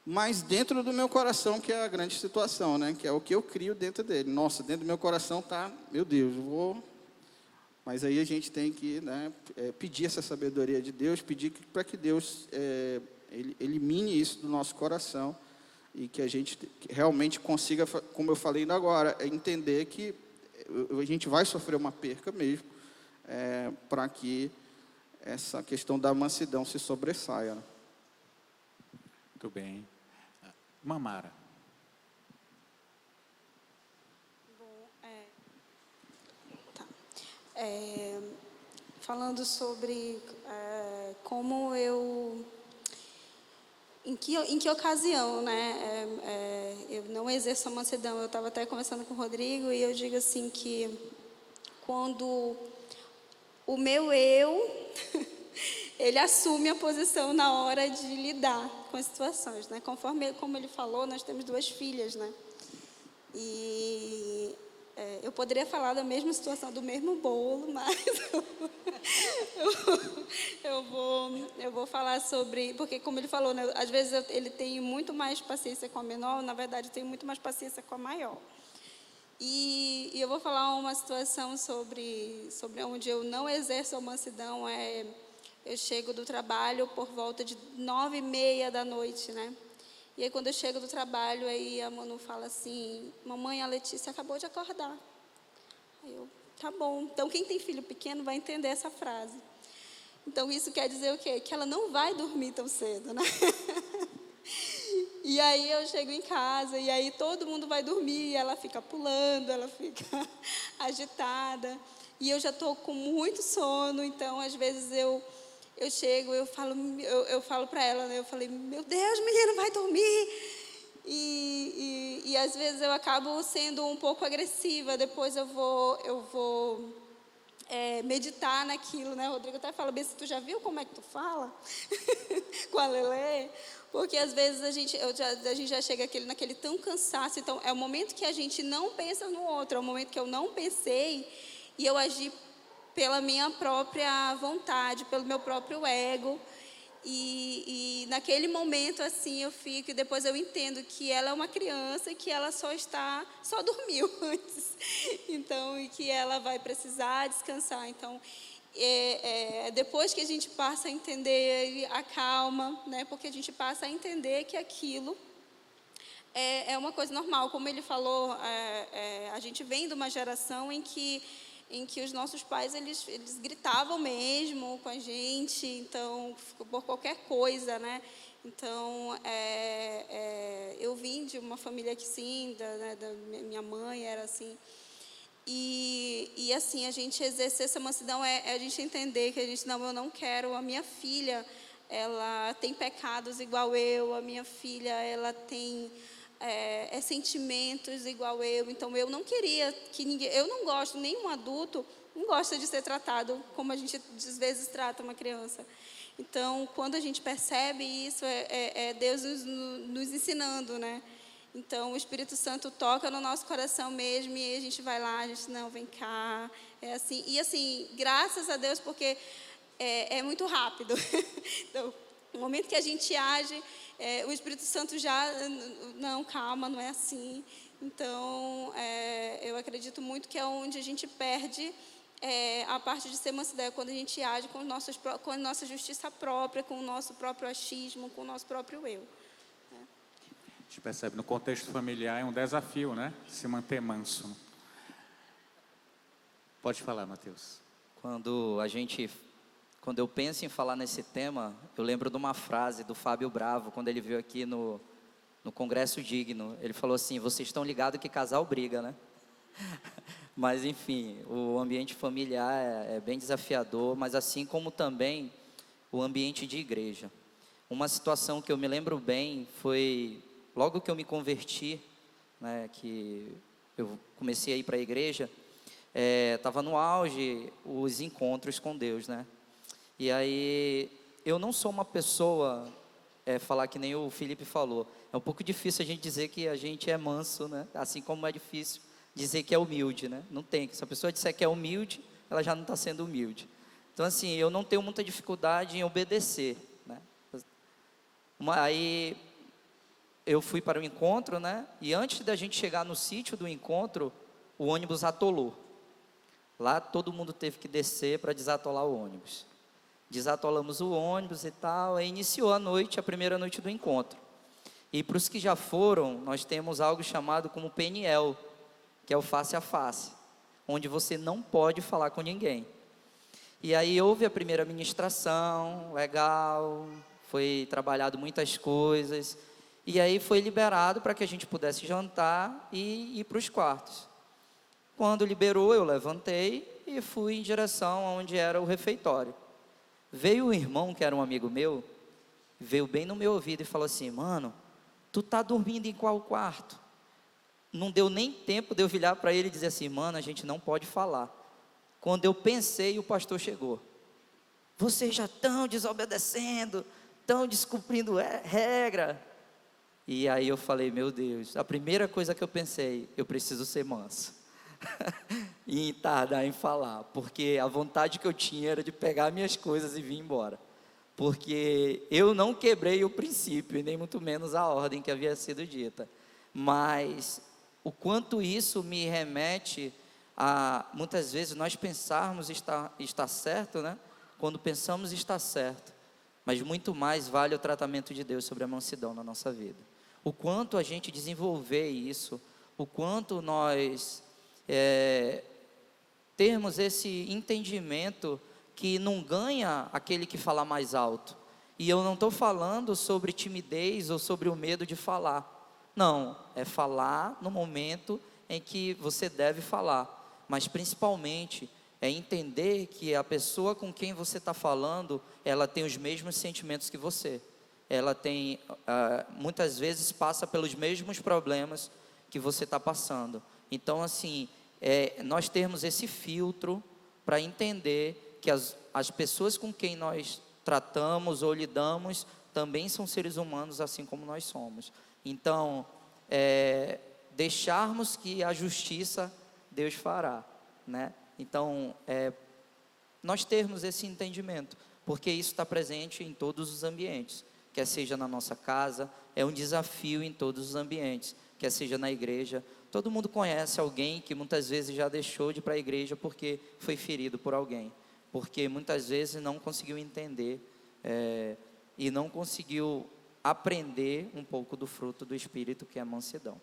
Mas dentro do meu coração, que é a grande situação, né? Que é o que eu crio dentro dele. Nossa, dentro do meu coração tá, meu Deus, eu vou. Mas aí a gente tem que, né, pedir essa sabedoria de Deus, pedir para que Deus ele elimine isso do nosso coração e que a gente realmente consiga, como eu falei ainda agora, entender que a gente vai sofrer uma perca mesmo, para que essa questão da mansidão se sobressaia, né? Muito bem. Mamara. Bom, tá. Falando sobre como eu... Em que ocasião, né? Eu não exerço a mansidão. Eu estava até conversando com o Rodrigo e eu digo assim que quando o meu eu ele assume a posição na hora de lidar com as situações, né? Como ele falou, nós temos 2 filhas, né? E eu poderia falar da mesma situação, do mesmo bolo, mas eu vou falar sobre... Porque, como ele falou, né, às vezes ele tem muito mais paciência com a menor, na verdade, eu tenho muito mais paciência com a maior. E eu vou falar uma situação sobre onde eu não exerço a mansidão. Eu chego do trabalho por volta de 9h30 da noite, né? E aí, quando eu chego do trabalho, aí a Manu fala assim: mamãe, a Letícia acabou de acordar. Aí eu, tá bom. Então, quem tem filho pequeno vai entender essa frase. Então, isso quer dizer o quê? Que ela não vai dormir tão cedo, né? E aí, eu chego em casa, e aí todo mundo vai dormir, e ela fica pulando, ela fica agitada. E eu já estou com muito sono, então, às vezes, eu chego, eu falo para ela, né? Eu falei, meu Deus, menina, vai dormir. E às vezes eu acabo sendo um pouco agressiva. Depois eu vou meditar naquilo, né? O Rodrigo até fala, Bessa, tu já viu como é que tu fala com a Lelê? Porque às vezes a gente já chega naquele tão cansaço. Então é o momento que a gente não pensa no outro, é o momento que eu não pensei e eu agi pela minha própria vontade, pelo meu próprio ego. E naquele momento, assim, eu fico, e depois eu entendo que ela é uma criança e que ela só dormiu antes. Então, e que ela vai precisar descansar. Então, depois que a gente passa a entender a calma, né? Porque a gente passa a entender que aquilo é uma coisa normal. Como ele falou, a gente vem de uma geração em que os nossos pais, eles gritavam mesmo com a gente, então, por qualquer coisa, né? Então, eu vim de uma família que sim, da minha mãe era assim. E assim, a gente exercer essa mansidão é a gente entender que eu não quero, a minha filha, ela tem pecados igual eu, a minha filha, ela tem... sentimentos igual eu. Então eu não queria que ninguém, eu não gosto, nenhum adulto não gosta de ser tratado como a gente às vezes trata uma criança. Então quando a gente percebe isso, é Deus nos ensinando, né? Então o Espírito Santo toca no nosso coração mesmo e a gente vai lá, a gente não, vem cá, é assim. E assim, graças a Deus, porque é muito rápido. Então, no momento que a gente age, o Espírito Santo já... Não, calma, não é assim. Então, eu acredito muito que é onde a gente perde a parte de ser mansidão, quando a gente age com a nossa justiça própria, com o nosso próprio achismo, com o nosso próprio eu. A gente percebe, no contexto familiar é um desafio, né? Se manter manso. Pode falar, Mateus. Quando eu penso em falar nesse tema, eu lembro de uma frase do Fábio Bravo, quando ele veio aqui no no Congresso Digno. Ele falou assim: vocês estão ligados que casal briga, né? Mas enfim, o ambiente familiar é bem desafiador, mas assim como também o ambiente de igreja. Uma situação que eu me lembro bem foi logo que eu me converti, né, que eu comecei a ir para a igreja, estava no auge os encontros com Deus, né? E aí eu não sou uma pessoa, falar que nem o Felipe falou, é um pouco difícil a gente dizer que a gente é manso, né? Assim como é difícil dizer que é humilde, né? Não tem, se a pessoa disser que é humilde, ela já não está sendo humilde. Então assim, eu não tenho muita dificuldade em obedecer, né? Aí eu fui para o encontro, né? E antes da gente chegar no sítio do encontro, o ônibus atolou. Lá todo mundo teve que descer para desatolar o ônibus. Desatolamos o ônibus e tal, e iniciou a noite, a primeira noite do encontro. E para os que já foram, nós temos algo chamado como PNL, que é o face a face, onde você não pode falar com ninguém. E aí houve a primeira ministração, legal, foi trabalhado muitas coisas, e aí foi liberado para que a gente pudesse jantar e ir para os quartos. Quando liberou, eu levantei e fui em direção aonde era o refeitório. Veio um irmão que era um amigo meu, veio bem no meu ouvido e falou assim: mano, tu tá dormindo em qual quarto? Não deu nem tempo de eu virar para ele e dizer assim: mano, a gente não pode falar. Quando eu pensei, o pastor chegou. Vocês já estão desobedecendo, estão descumprindo regra. E aí eu falei: meu Deus, a primeira coisa que eu pensei, eu preciso ser manso. E tardar em falar, porque a vontade que eu tinha era de pegar minhas coisas e vir embora, porque eu não quebrei o princípio, e nem muito menos a ordem que havia sido dita, mas o quanto isso me remete a, muitas vezes, nós pensarmos estar certo, né? Quando pensamos estar certo, mas muito mais vale o tratamento de Deus sobre a mansidão na nossa vida, o quanto a gente desenvolver isso, o quanto nós termos esse entendimento que não ganha aquele que fala mais alto. E eu não estou falando sobre timidez ou sobre o medo de falar. Não, é falar no momento em que você deve falar. Mas principalmente é entender que a pessoa com quem você está falando, ela tem os mesmos sentimentos que você. Ela tem, muitas vezes passa pelos mesmos problemas que você está passando. Então assim, nós termos esse filtro para entender que as pessoas com quem nós tratamos ou lidamos também são seres humanos assim como nós somos. Então, deixarmos que a justiça Deus fará, né? Então, nós termos esse entendimento, porque isso está presente em todos os ambientes, quer seja na nossa casa, é um desafio em todos os ambientes, quer seja na igreja. Todo mundo conhece alguém que muitas vezes já deixou de ir para a igreja porque foi ferido por alguém, porque muitas vezes não conseguiu entender e não conseguiu aprender um pouco do fruto do Espírito, que é a mansidão.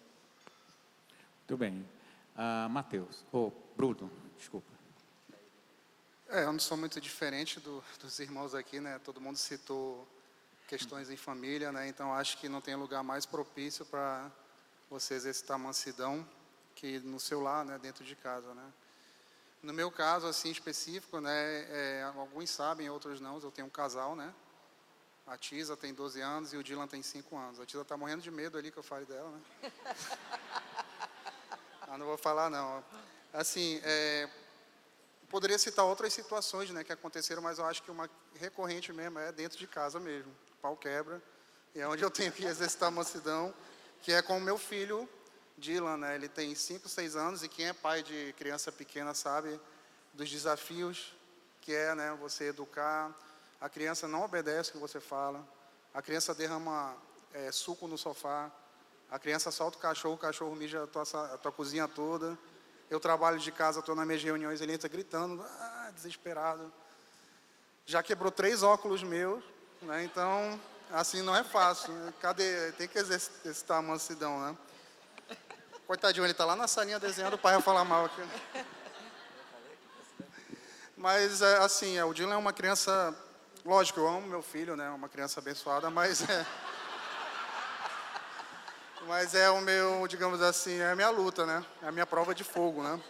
Muito bem. Mateus, Bruno, desculpa. Eu não sou muito diferente dos irmãos aqui, né? Todo mundo citou questões em família, né? Então acho que não tem lugar mais propício para você exercitar mansidão que no seu lar, né, dentro de casa, né? No meu caso, assim, específico, né, alguns sabem, outros não, eu tenho um casal, né? A Tisa tem 12 anos e o Dylan tem 5 anos. A Tisa está morrendo de medo ali que eu fale dela, né? Não vou falar, não. Assim, poderia citar outras situações, né, que aconteceram, mas eu acho que uma recorrente mesmo é dentro de casa mesmo. O pau quebra, e é onde eu tenho que exercitar a mansidão, que é com o meu filho, Dylan, né? Ele tem 5, 6 anos, e quem é pai de criança pequena sabe dos desafios que é, né, você educar. A criança não obedece o que você fala, a criança derrama suco no sofá, a criança solta o cachorro mija a tua cozinha toda. Eu trabalho de casa, estou nas minhas reuniões, ele entra gritando, desesperado. Já quebrou 3 óculos meus, né? Então, assim, não é fácil. Tem que exercitar a mansidão, né? Coitadinho, ele está lá na salinha desenhando, o pai vai falar mal aqui. Mas, assim, o Dylan é uma criança... Lógico, eu amo meu filho, né? Uma criança abençoada, mas Mas é o meu, digamos assim, é a minha luta, né? É a minha prova de fogo, né?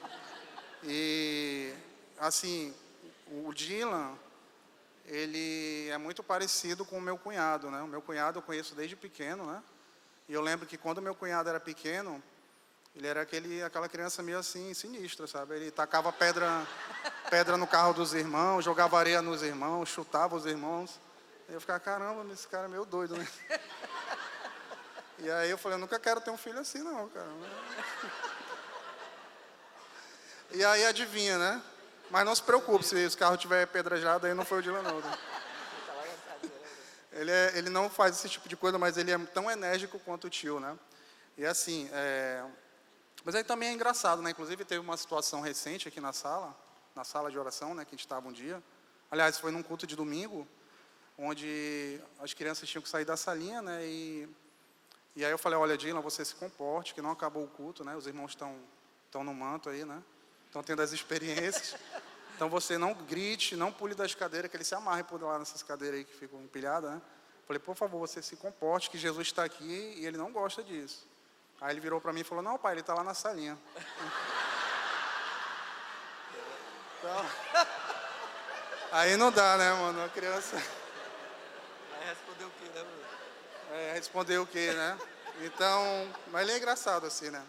E, assim, o Dylan, ele é muito parecido com o meu cunhado, né? O meu cunhado eu conheço desde pequeno, né? E eu lembro que quando meu cunhado era pequeno, ele era aquela criança meio assim, sinistra, sabe? Ele tacava pedra no carro dos irmãos, jogava areia nos irmãos, chutava os irmãos. E eu ficava, caramba, esse cara é meio doido, né? E aí eu falei, eu nunca quero ter um filho assim, não, cara. E aí adivinha, né? Mas não se preocupe, se o carro tiver pedrejado, aí não foi o Dylan, não. Né? Ele não faz esse tipo de coisa, mas ele é tão enérgico quanto o tio, né? E assim, mas aí também é engraçado, né? Inclusive teve uma situação recente aqui na sala de oração, né? Que a gente estava um dia. Aliás, foi num culto de domingo, onde as crianças tinham que sair da salinha, né? E aí eu falei, olha, Dylan, você se comporte, que não acabou o culto, né? Os irmãos estão no manto aí, né? Estão tendo as experiências. Então você não grite, não pule das cadeiras, que ele se amarre por lá nessas cadeiras aí que ficam empilhadas, né? Falei, por favor, você se comporte, que Jesus está aqui e ele não gosta disso. Aí ele virou para mim e falou, não, pai, ele está lá na salinha. Então, aí não dá, né, mano? A criança... Vai responder o quê, né, Bruno? Responder o quê, né? Então, mas ele é engraçado assim, né?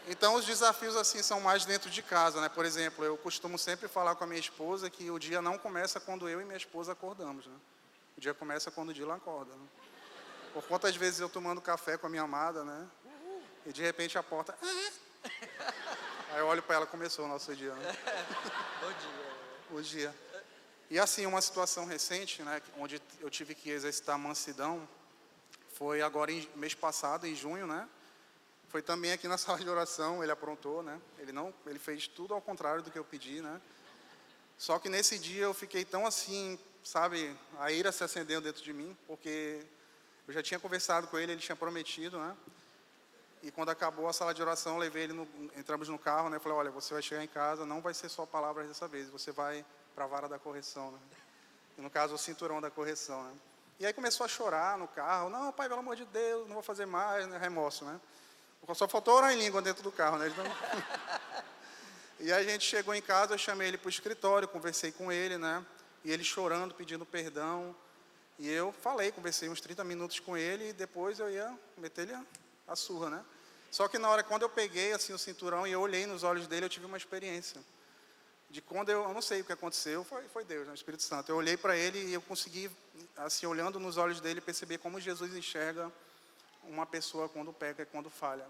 Então, os desafios assim são mais dentro de casa, né? Por exemplo, eu costumo sempre falar com a minha esposa que o dia não começa quando eu e minha esposa acordamos, né? O dia começa quando o Dylan acorda, né? Por quantas vezes eu tomando café com a minha amada, né? E de repente a porta... Aí eu olho para ela, começou o nosso dia, né? Bom dia. O dia. E assim, uma situação recente, né? Onde eu tive que exercitar mansidão, foi agora, mês passado, em junho, né? Foi também aqui na sala de oração, ele aprontou, né? Ele fez tudo ao contrário do que eu pedi, né? Só que nesse dia eu fiquei tão assim, sabe, a ira se acendeu dentro de mim, porque eu já tinha conversado com ele tinha prometido, né? E quando acabou a sala de oração, eu levei ele, entramos no carro, né? Falei, olha, você vai chegar em casa, não vai ser só palavras dessa vez, você vai para a vara da correção, né? E no caso, o cinturão da correção, né? E aí começou a chorar no carro, não, pai, pelo amor de Deus, não vou fazer mais, né? Remorso, né? Só faltou orar em língua dentro do carro, né? Então... E aí a gente chegou em casa, eu chamei ele para o escritório, conversei com ele, né? E ele chorando, pedindo perdão. E eu conversei uns 30 minutos com ele e depois eu ia meter-lhe a surra, né? Só que na hora, quando eu peguei assim o cinturão e eu olhei nos olhos dele, eu tive uma experiência. De quando eu não sei o que aconteceu, foi Deus, né? O Espírito Santo. Eu olhei para ele e eu consegui, assim, olhando nos olhos dele, perceber como Jesus enxerga uma pessoa quando peca e quando falha.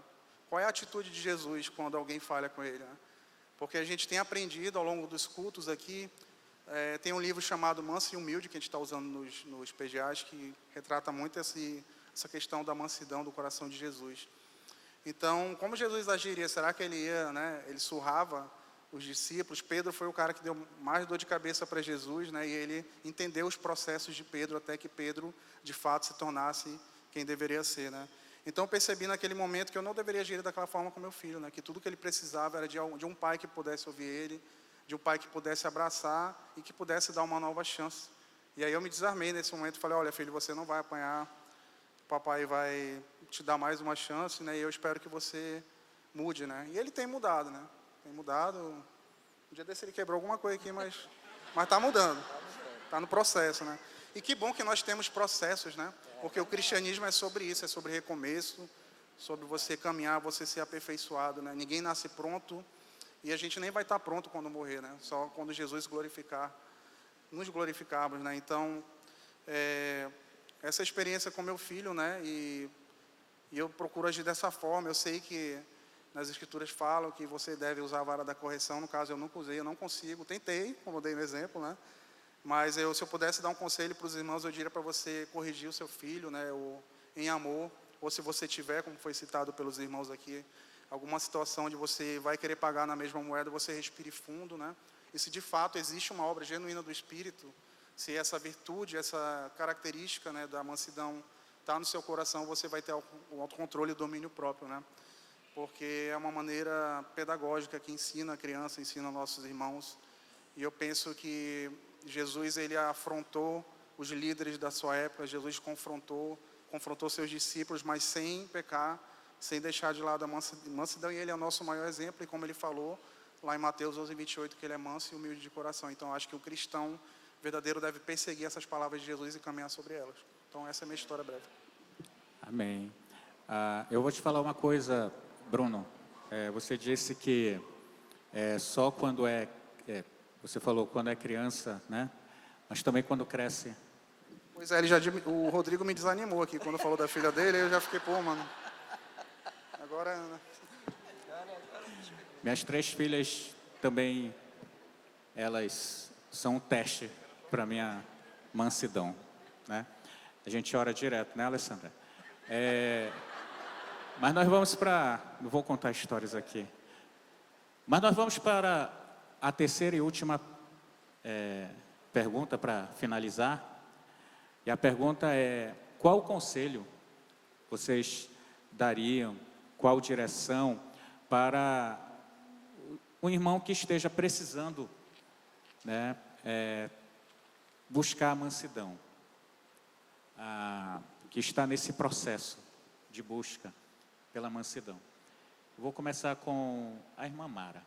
Qual é a atitude de Jesus quando alguém falha com ele, né? Porque a gente tem aprendido ao longo dos cultos aqui, tem um livro chamado Manso e Humilde, que a gente está usando nos PGAs, que retrata muito essa questão da mansidão do coração de Jesus. Então, como Jesus agiria? Será que ele ia, né? Ele surrava os discípulos? Pedro foi o cara que deu mais dor de cabeça para Jesus, né? E ele entendeu os processos de Pedro até que Pedro, de fato, se tornasse quem deveria ser, né? Então eu percebi naquele momento que eu não deveria agir daquela forma com meu filho, né? Que tudo que ele precisava era de um pai que pudesse ouvir ele, de um pai que pudesse abraçar e que pudesse dar uma nova chance. E aí eu me desarmei nesse momento e falei, olha filho, você não vai apanhar, o papai vai te dar mais uma chance, né? E eu espero que você mude, né? E ele tem mudado, né? Tem mudado. Um dia desse ele quebrou alguma coisa aqui, mas está mudando. Está no processo, né? E que bom que nós temos processos, né? Porque o cristianismo é sobre isso, é sobre recomeço, sobre você caminhar, você ser aperfeiçoado, né? Ninguém nasce pronto e a gente nem vai estar pronto quando morrer, né? Só quando Jesus nos glorificarmos, né? Então, essa experiência com meu filho, né? E eu procuro agir dessa forma. Eu sei que nas escrituras falam que você deve usar a vara da correção. No caso, eu nunca usei, eu não consigo. Tentei, como eu dei no exemplo, né? Mas se eu pudesse dar um conselho para os irmãos, eu diria para você corrigir o seu filho, né, em amor, ou se você tiver, como foi citado pelos irmãos aqui, alguma situação onde você vai querer pagar na mesma moeda, você respire fundo, né? E se de fato existe uma obra genuína do Espírito, se essa virtude, essa característica, né, da mansidão está no seu coração, você vai ter o autocontrole e o domínio próprio, né? Porque é uma maneira pedagógica que ensina a criança, ensina nossos irmãos. E eu penso que Jesus, ele afrontou os líderes da sua época, Jesus confrontou confrontou seus discípulos, mas sem pecar, sem deixar de lado a mansidão, e ele é o nosso maior exemplo, e como ele falou lá em Mateus 11:28, que ele é manso e humilde de coração. Então, acho que o cristão verdadeiro deve perseguir essas palavras de Jesus e caminhar sobre elas. Então, essa é a minha história breve. Amém. Eu vou te falar uma coisa, Bruno. Você disse que só quando você falou quando é criança, né? Mas também quando cresce. Pois é, o Rodrigo me desanimou aqui quando falou da filha dele, eu já fiquei, pô, mano. Agora... Minhas 3 filhas também, elas são um teste para minha mansidão, né? A gente ora direto, né, Alessandra? Mas nós vamos não vou contar histórias aqui, mas nós vamos para a terceira e última pergunta para finalizar. E a pergunta é: qual conselho vocês dariam, qual direção para um irmão que esteja precisando, né, buscar a mansidão, que está nesse processo de busca pela mansidão? Eu vou começar com a irmã Mara.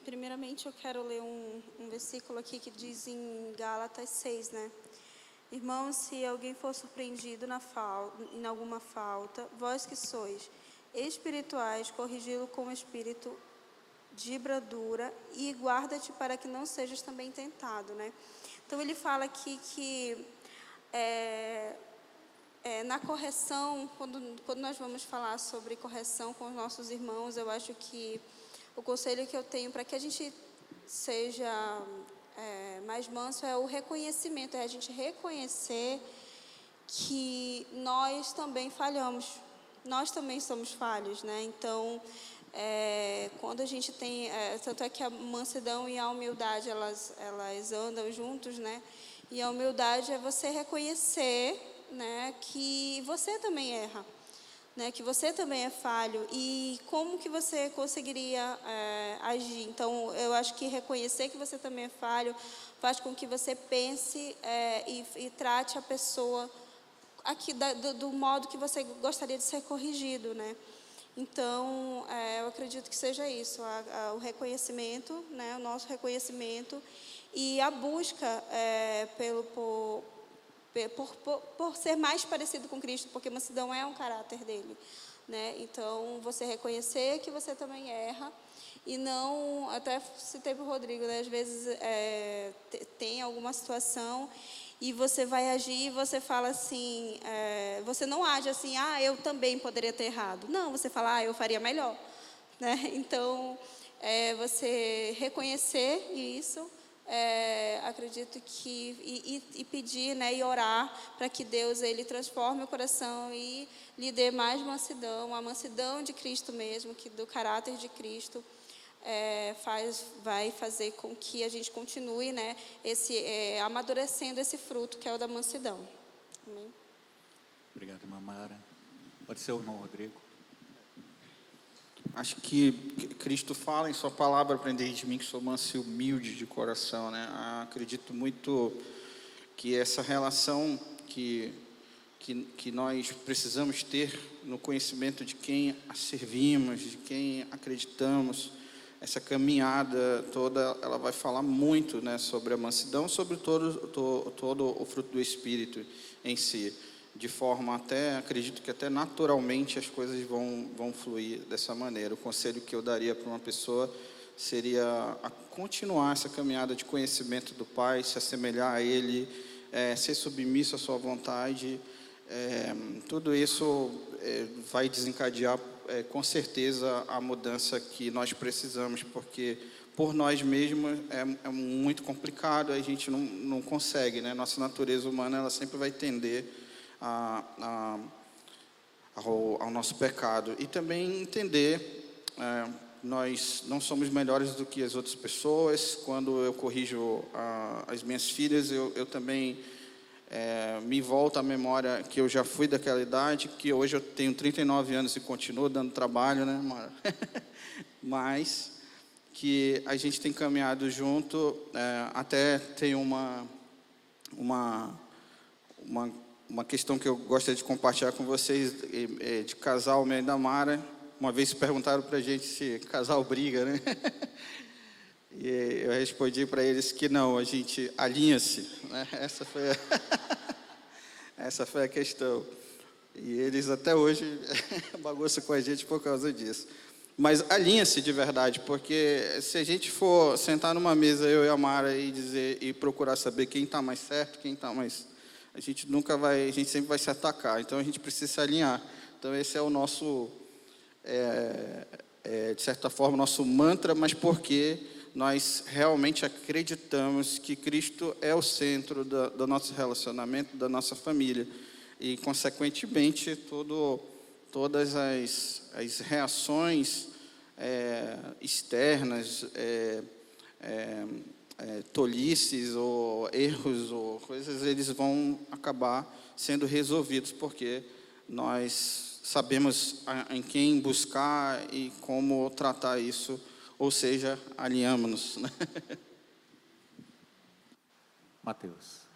Primeiramente, eu quero ler um versículo aqui que diz em Gálatas 6, né? Irmãos, se alguém for surpreendido em alguma falta, vós que sois espirituais, corrigi-lo com espírito de bradura e guarda-te para que não sejas também tentado, né? Então, ele fala aqui que na correção, quando nós vamos falar sobre correção com os nossos irmãos, eu acho que o conselho que eu tenho para que a gente seja mais manso é o reconhecimento, é a gente reconhecer que nós também falhamos, nós também somos falhos, né? Então, quando a gente tem, tanto é que a mansidão e a humildade, elas andam juntos, né? E a humildade é você reconhecer, né, que você também erra, né, que você também é falho, e como que você conseguiria agir. Então, eu acho que reconhecer que você também é falho faz com que você pense e trate a pessoa aqui do modo que você gostaria de ser corrigido, né? Então, eu acredito que seja isso, o reconhecimento, né, o nosso reconhecimento e a busca por ser mais parecido com Cristo, porque mansidão é um caráter dele, né? Então, você reconhecer que você também erra e não, até citei para o Rodrigo, né? Às vezes tem alguma situação e você vai agir e você fala assim, você não age assim, eu também poderia ter errado. Não, você fala, eu faria melhor, né? Então, você reconhecer isso, acredito que e pedir, né, e orar para que Deus ele transforme o coração e lhe dê mais mansidão, a mansidão de Cristo mesmo, que do caráter de Cristo vai fazer com que a gente continue, né, amadurecendo esse fruto que é o da mansidão. Amém? Obrigado, irmã Mara. Pode ser o irmão Rodrigo. Acho que Cristo fala em sua palavra: aprendei de mim que sou manso e humilde de coração, né? Acredito muito que essa relação que nós precisamos ter no conhecimento de quem a servimos, de quem acreditamos, essa caminhada toda, ela vai falar muito, né, sobre a mansidão, sobre todo o fruto do Espírito em si. De forma acredito que até naturalmente as coisas vão fluir dessa maneira. O conselho que eu daria para uma pessoa seria a continuar essa caminhada de conhecimento do Pai, se assemelhar a Ele, ser submisso à sua vontade. Tudo isso vai desencadear com certeza a mudança que nós precisamos, porque por nós mesmos é muito complicado, a gente não consegue, né? Nossa natureza humana ela sempre vai tender ao nosso pecado. E também entender, nós não somos melhores do que as outras pessoas. Quando eu corrijo as minhas filhas, eu também me volta à memória que eu já fui daquela idade, que hoje eu tenho 39 anos e continuo dando trabalho, né, Mara? Mas que a gente tem caminhado junto, até tem uma questão que eu gostaria de compartilhar com vocês, de casal meu e da Mara. Uma vez perguntaram para a gente se casal briga, né? E eu respondi para eles que não, a gente alinha-se, né? Essa foi a questão. E eles até hoje bagunçam com a gente por causa disso. Mas alinha-se de verdade, porque se a gente for sentar numa mesa, eu e a Mara, e procurar saber quem está mais certo, quem está mais... a gente sempre vai se atacar. Então a gente precisa se alinhar. Então esse é o nosso, de certa forma, nosso mantra, mas porque nós realmente acreditamos que Cristo é o centro do nosso relacionamento, da nossa família. E, consequentemente, todas as reações externas, tolices ou erros ou coisas, eles vão acabar sendo resolvidos, porque nós sabemos em quem buscar e como tratar isso, ou seja, alinhamos-nos, né? Mateus.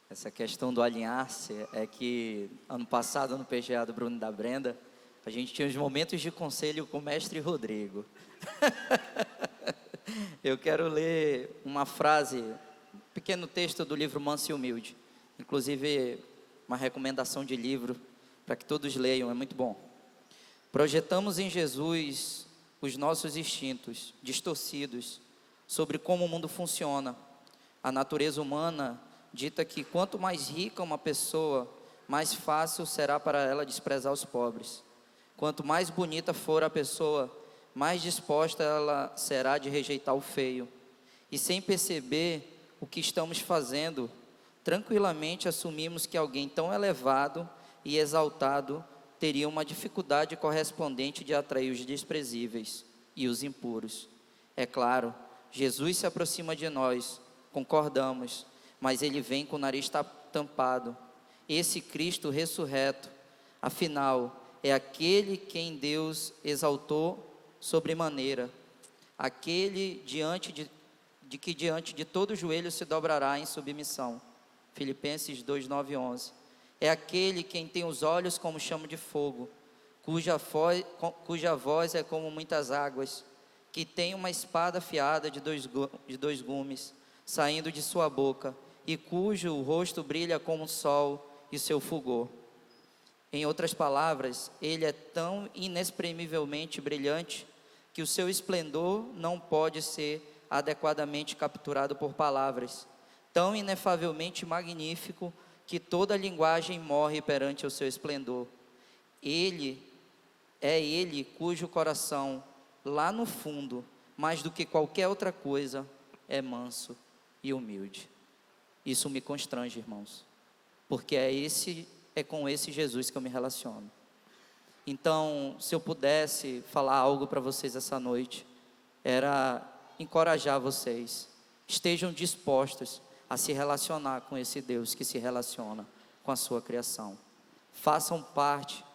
Essa questão do alinhar-se é que ano passado, no PGA do Bruno e da Brenda, a gente tinha os momentos de conselho com o mestre Rodrigo. Eu quero ler uma frase, um pequeno texto do livro Manso e Humilde. Inclusive, uma recomendação de livro para que todos leiam, é muito bom. Projetamos em Jesus os nossos instintos distorcidos sobre como o mundo funciona. A natureza humana dita que quanto mais rica uma pessoa, mais fácil será para ela desprezar os pobres. Quanto mais bonita for a pessoa, mais disposta ela será de rejeitar o feio. E sem perceber o que estamos fazendo, tranquilamente assumimos que alguém tão elevado e exaltado teria uma dificuldade correspondente de atrair os desprezíveis e os impuros. É claro, Jesus se aproxima de nós, concordamos, mas ele vem com o nariz tampado. Esse Cristo ressurreto, afinal, é aquele quem Deus exaltou sobremaneira, aquele diante de todo joelho se dobrará em submissão. Filipenses 2, 9 e 11. É aquele quem tem os olhos como chama de fogo, cuja voz é como muitas águas, que tem uma espada afiada de dois gumes, saindo de sua boca, e cujo rosto brilha como o sol e seu fulgor. Em outras palavras, ele é tão inexprimivelmente brilhante que o seu esplendor não pode ser adequadamente capturado por palavras, tão inefavelmente magnífico que toda linguagem morre perante o seu esplendor. Ele cujo coração, lá no fundo, mais do que qualquer outra coisa, é manso e humilde. Isso me constrange, irmãos, porque é com esse Jesus que eu me relaciono. Então, se eu pudesse falar algo para vocês essa noite, era encorajar vocês, estejam dispostos a se relacionar com esse Deus que se relaciona com a sua criação. Façam parte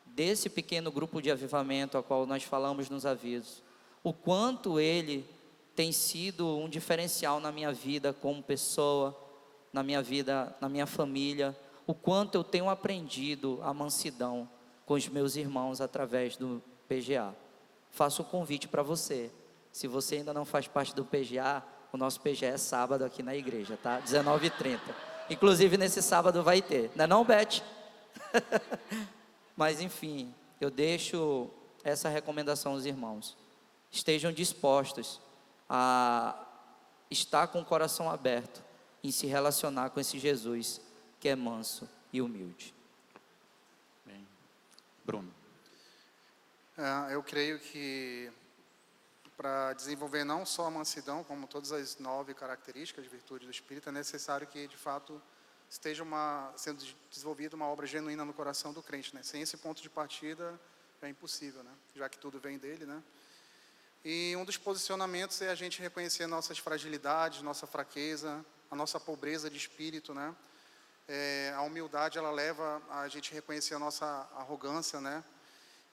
desse pequeno grupo de avivamento a qual nós falamos nos avisos. O quanto ele tem sido um diferencial na minha vida como pessoa, na minha vida, na minha família, o quanto eu tenho aprendido a mansidão com os meus irmãos através do PGA. Faço um convite para você. Se você ainda não faz parte do PGA, o nosso PGA é sábado aqui na igreja, tá? 19h30. Inclusive nesse sábado vai ter, não é não, Beth? Mas enfim, eu deixo essa recomendação aos irmãos. Estejam dispostos a estar com o coração aberto em se relacionar com esse Jesus que é manso e humilde. Bem. Bruno. Eu creio que para desenvolver não só a mansidão, como todas as 9 características de virtude do Espírito, é necessário que, de fato, esteja sendo desenvolvida uma obra genuína no coração do crente, né? Sem esse ponto de partida é impossível, né? Já que tudo vem dele, né? E um dos posicionamentos é a gente reconhecer nossas fragilidades, nossa fraqueza, a nossa pobreza de espírito, né? A humildade, ela leva a gente a reconhecer a nossa arrogância, né?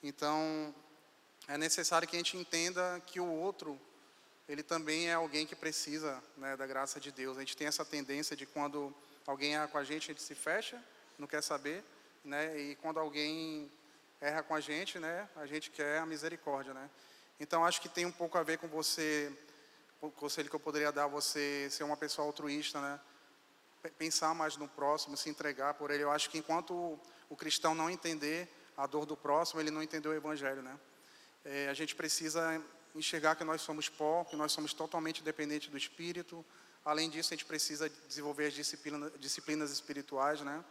Então, é necessário que a gente entenda que o outro ele também é alguém que precisa, né, da graça de Deus. A gente tem essa tendência de quando alguém erra com a gente se fecha, não quer saber, né? E quando alguém erra com a gente quer a misericórdia, né? Então, acho que tem um pouco a ver com você, o conselho que eu poderia dar a você ser uma pessoa altruísta, né? Pensar mais no próximo, se entregar por ele. Eu acho que enquanto o cristão não entender a dor do próximo, ele não entendeu o evangelho, né? A gente precisa enxergar que nós somos pó, que nós somos totalmente dependentes do Espírito. Além disso, a gente precisa desenvolver as disciplinas espirituais, né?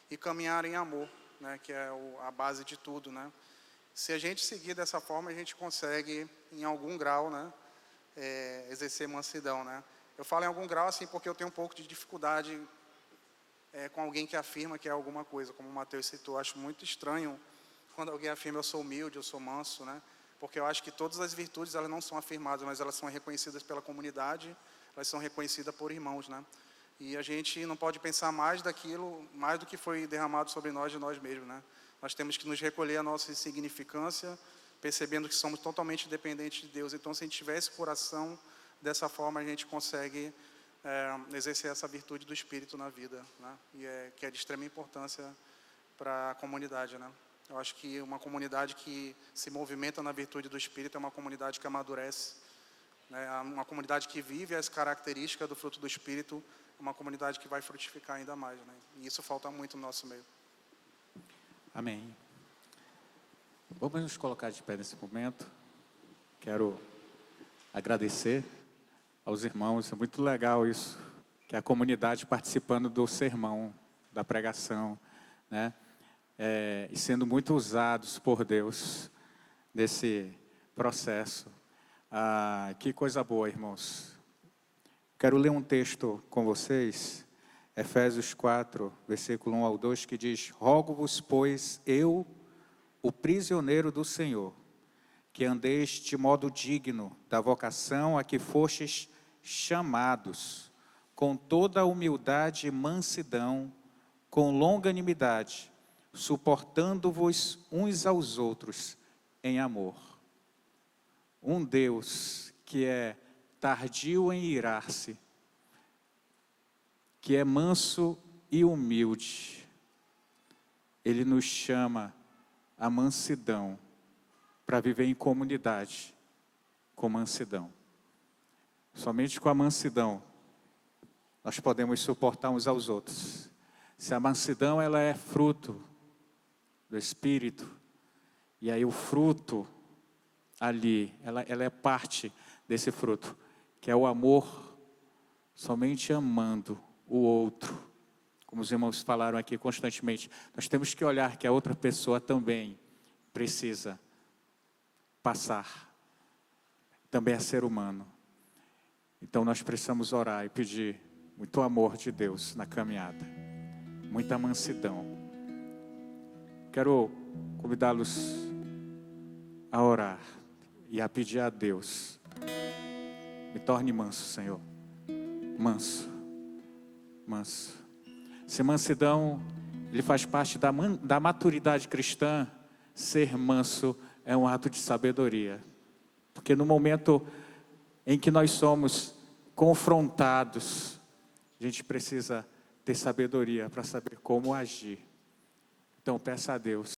E caminhar em amor, né? Que é a base de tudo, né? Se a gente seguir dessa forma, a gente consegue, em algum grau, né? Exercer mansidão, né? Eu falo em algum grau assim porque eu tenho um pouco de dificuldade com alguém que afirma que é alguma coisa, como o Mateus citou. Eu acho muito estranho quando alguém afirma eu sou humilde, eu sou manso, né? Porque eu acho que todas as virtudes, elas não são afirmadas, mas elas são reconhecidas pela comunidade, elas são reconhecidas por irmãos, né? E a gente não pode pensar mais daquilo, mais do que foi derramado sobre nós de nós mesmos, né? Nós temos que nos recolher a nossa insignificância, percebendo que somos totalmente dependentes de Deus. Então, se a gente tiver esse coração, dessa forma a gente consegue exercer essa virtude do Espírito na vida, né? E que é de extrema importância para a comunidade, né? Eu acho que uma comunidade que se movimenta na virtude do Espírito é uma comunidade que amadurece, né? Uma comunidade que vive as características do fruto do Espírito, é uma comunidade que vai frutificar ainda mais, né? E isso falta muito no nosso meio. Amém. Vamos nos colocar de pé nesse momento. Quero agradecer aos irmãos, é muito legal isso, que é a comunidade participando do sermão, da pregação, né? E sendo muito usados por Deus nesse processo. Que coisa boa, irmãos. Quero ler um texto com vocês, Efésios 4, versículo 1 ao 2, que diz: Rogo-vos, pois, eu, o prisioneiro do Senhor, que andeis de modo digno da vocação a que fostes chamados, com toda a humildade e mansidão, com longanimidade, suportando-vos uns aos outros em amor. Um Deus que é tardio em irar-se, que é manso e humilde, Ele nos chama à mansidão, para viver em comunidade, com mansidão. Somente com a mansidão, nós podemos suportar uns aos outros. Se a mansidão, ela é fruto do Espírito, e aí o fruto ali, ela é parte desse fruto, que é o amor, somente amando o outro, como os irmãos falaram aqui constantemente. Nós temos que olhar que a outra pessoa também precisa passar, também é ser humano. Então nós precisamos orar e pedir muito amor de Deus na caminhada, muita mansidão. Quero convidá-los a orar e a pedir a Deus: me torne manso, Senhor. Manso. Manso. Se mansidão, ele faz parte da maturidade cristã, ser manso é um ato de sabedoria. Porque no momento em que nós somos confrontados, a gente precisa ter sabedoria para saber como agir. Então peça a Deus